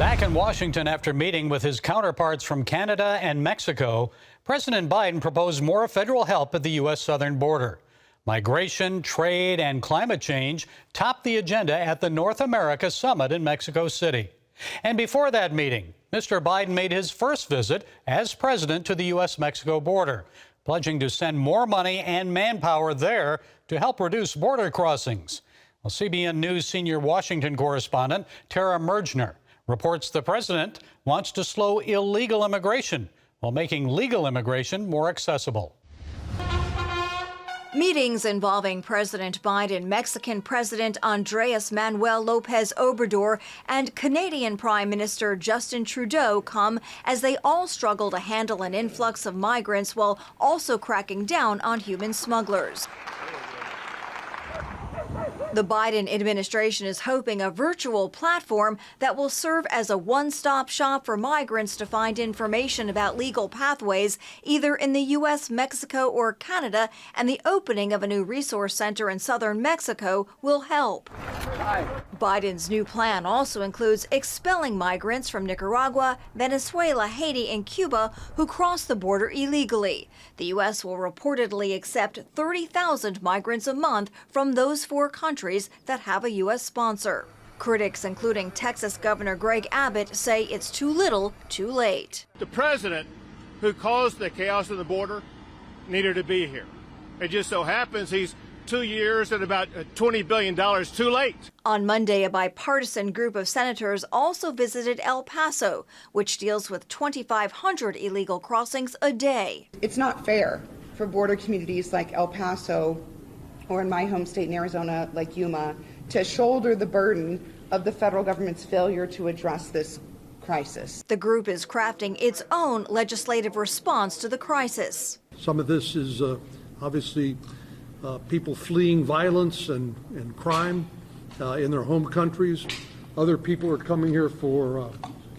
Back in Washington after meeting with his counterparts from Canada and Mexico, President Biden proposed more federal help at the U.S. southern border. Migration, trade, and climate change topped the agenda at the North America Summit in Mexico City. And before that meeting, Mr. Biden made his first visit as president to the U.S.-Mexico border, pledging to send more money and manpower there to help reduce border crossings. Well, CBN News senior Washington correspondent Tara Mergner reports the president wants to slow illegal immigration while making legal immigration more accessible. Meetings involving President Biden, Mexican President Andrés Manuel López Obrador, and Canadian Prime Minister Justin Trudeau come as they all struggle to handle an influx of migrants while also cracking down on human smugglers. The Biden administration is hoping a virtual platform that will serve as a one-stop shop for migrants to find information about legal pathways either in the U.S., Mexico, or Canada, and the opening of a new resource center in southern Mexico will help. Biden's new plan also includes expelling migrants from Nicaragua, Venezuela, Haiti, and Cuba who cross the border illegally. The U.S. will reportedly accept 30,000 migrants a month from those four countries that have a U.S. sponsor. Critics, including Texas Governor Greg Abbott, say it's too little, too late. The president who caused the chaos of the border needed to be here. It just so happens he's 2 years and about $20 billion too late. On Monday, a bipartisan group of senators also visited El Paso, which deals with 2,500 illegal crossings a day. It's not fair for border communities like El Paso or in my home state in Arizona, like Yuma, to shoulder the burden of the federal government's failure to address this crisis. The group is crafting its own legislative response to the crisis. Some of this is obviously people fleeing violence and crime in their home countries. Other people are coming here for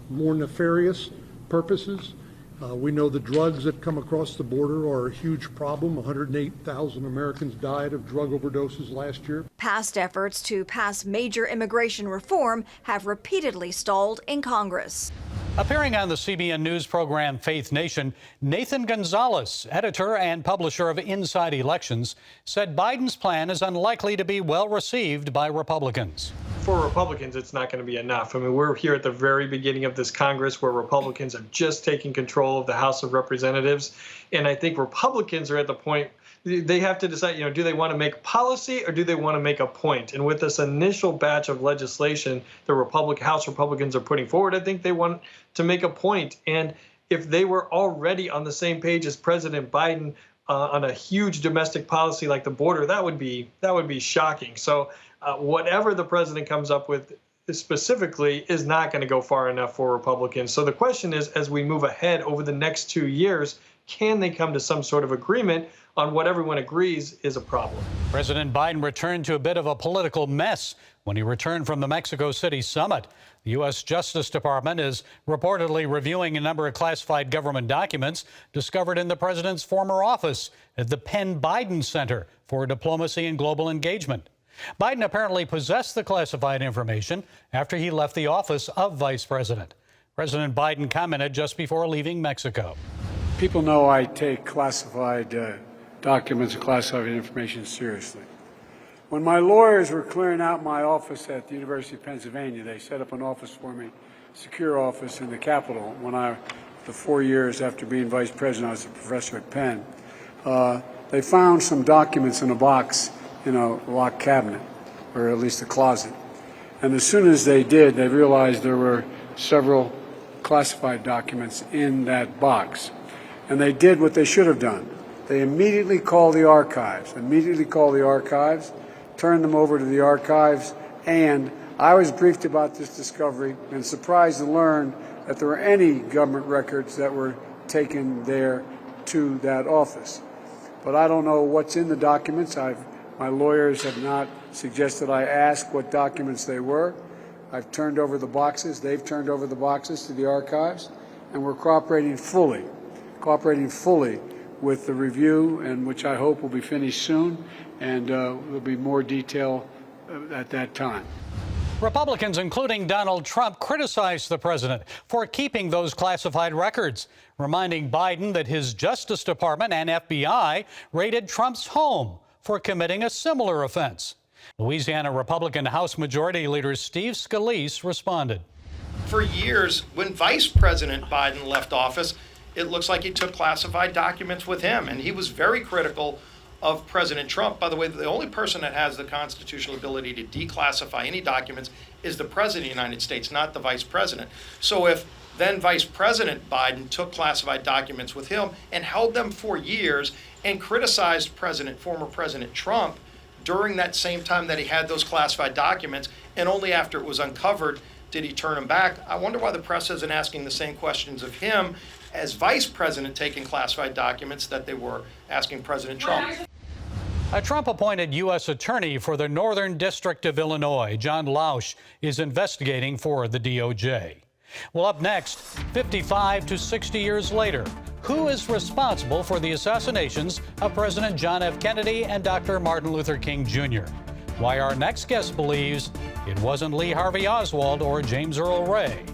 more nefarious purposes. We know the drugs that come across the border are a huge problem. 108,000 Americans died of drug overdoses last year. Past efforts to pass major immigration reform have repeatedly stalled in Congress. Appearing on the CBN News program Faith Nation, Nathan Gonzalez, editor and publisher of Inside Elections, said Biden's plan is unlikely to be well received by Republicans. For Republicans, it's not going to be enough. I mean, we're here at the very beginning of this Congress where Republicans are just taking control of the House of Representatives. And I think Republicans are at the point they have to decide, do they want to make policy or do they want to make a point? And with this initial batch of legislation the House Republicans are putting forward, I think they want to make a point. And if they were already on the same page as President Biden on a huge domestic policy like the border, that would be shocking. So whatever the president comes up with specifically is not going to go far enough for Republicans. So the question is, as we move ahead over the next 2 years, can they come to some sort of agreement on what everyone agrees is a problem? President Biden returned to a bit of a political mess when he returned from the Mexico City summit. The U.S. Justice Department is reportedly reviewing a number of classified government documents discovered in the president's former office at the Penn Biden Center for Diplomacy and Global Engagement. Biden apparently possessed the classified information after he left the office of vice president. President Biden commented just before leaving Mexico. People know I take classified documents and classified information seriously. When my lawyers were clearing out my office at the University of Pennsylvania, they set up an office for me, secure office in the Capitol. The 4 years after being vice president, I was a professor at Penn. They found some documents in a box in a locked cabinet, or at least a closet. And as soon as they did, they realized there were several classified documents in that box. And they did what they should have done. They immediately called the archives, turned them over to the archives, and I was briefed about this discovery and surprised to learn that there were any government records that were taken there to that office. But I don't know what's in the documents. My lawyers have not suggested I ask what documents they were. I've turned over the boxes. They've turned over the boxes to the archives, and we're cooperating fully with the review, and which I hope will be finished soon, and there'll be more detail at that time. Republicans, including Donald Trump, criticized the president for keeping those classified records, reminding Biden that his Justice Department and FBI raided Trump's home for committing a similar offense. Louisiana Republican House Majority Leader Steve Scalise responded. For years, when Vice President Biden left office, it looks like he took classified documents with him, and he was very critical of President Trump. By the way, the only person that has the constitutional ability to declassify any documents is the President of the United States, not the Vice President. So if then Vice President Biden took classified documents with him and held them for years and criticized former President Trump during that same time that he had those classified documents, and only after it was uncovered did he turn them back, I wonder why the press isn't asking the same questions of him as Vice President taking classified documents that they were asking President Trump. A Trump-appointed U.S. attorney for the Northern District of Illinois, John Lausch, is investigating for the DOJ. Well, up next, 55 to 60 years later, who is responsible for the assassinations of President John F. Kennedy and Dr. Martin Luther King Jr.? Why our next guest believes it wasn't Lee Harvey Oswald or James Earl Ray.